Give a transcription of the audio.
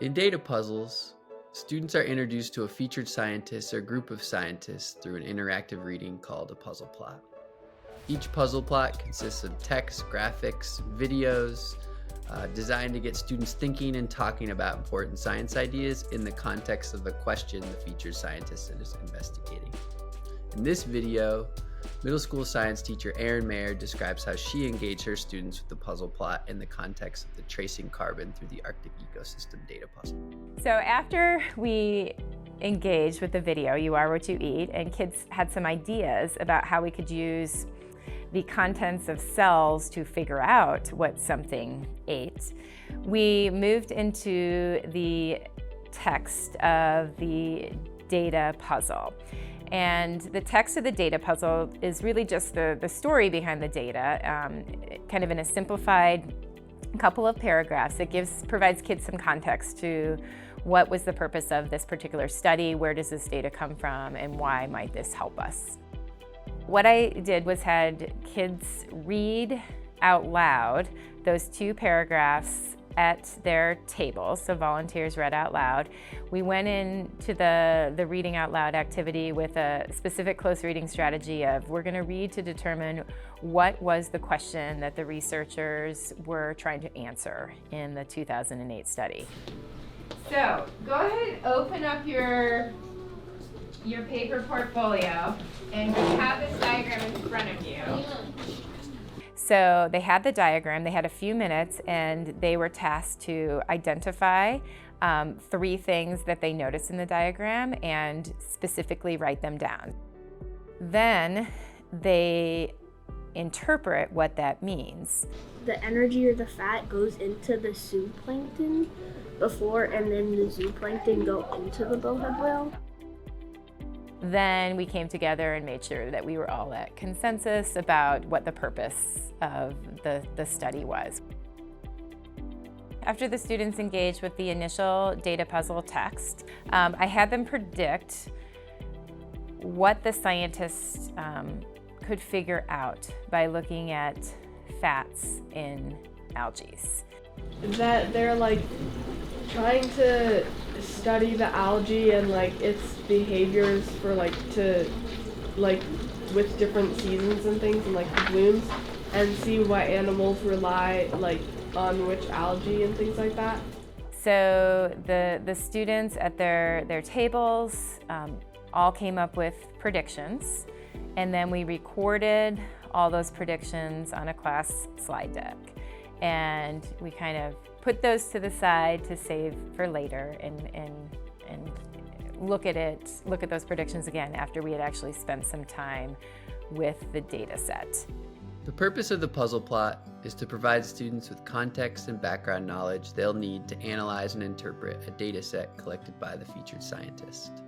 In data puzzles, students are introduced to a featured scientist or group of scientists through an interactive reading called a puzzle plot. Each puzzle plot consists of text, graphics, videos, designed to get students thinking and talking about important science ideas in the context of the question the featured scientist is investigating. In this video, middle school science teacher Erin Mayer describes how she engaged her students with the puzzle plot in the context of the tracing carbon through the Arctic ecosystem data puzzle. So after we engaged with the video, You Are What You Eat, and kids had some ideas about how we could use the contents of cells to figure out what something ate, we moved into the text of the data puzzle. And the text of the data puzzle is really just the story behind the data, kind of in a simplified couple of paragraphs. It provides kids some context to what was the purpose of this particular study, where does this data come from, and why might this help us. What I did was had kids read out loud those two paragraphs at their tables, so volunteers read out loud. We went into the reading out loud activity with a specific close reading strategy of we're going to read to determine what was the question that the researchers were trying to answer in the 2008 study. So go ahead and open up your paper portfolio, and you have this diagram in front of you. So they had the diagram, they had a few minutes, and they were tasked to identify 3 things that they noticed in the diagram and specifically write them down. Then they interpret what that means. The energy or the fat goes into the zooplankton before, and then the zooplankton go into the bowhead whale. Then we came together and made sure that we were all at consensus about what the purpose of the study was. After the students engaged with the initial data puzzle text, I had them predict what the scientists could figure out by looking at fats in algae. That they're trying to study the algae and its behaviors for with different seasons and things and the blooms, and see what animals rely on which algae and things like that. So the students at their tables all came up with predictions, and then we recorded all those predictions on a class slide deck. And we kind of put those to the side to save for later and look at those predictions again after we had actually spent some time with the data set. The purpose of the puzzle plot is to provide students with context and background knowledge they'll need to analyze and interpret a data set collected by the featured scientist.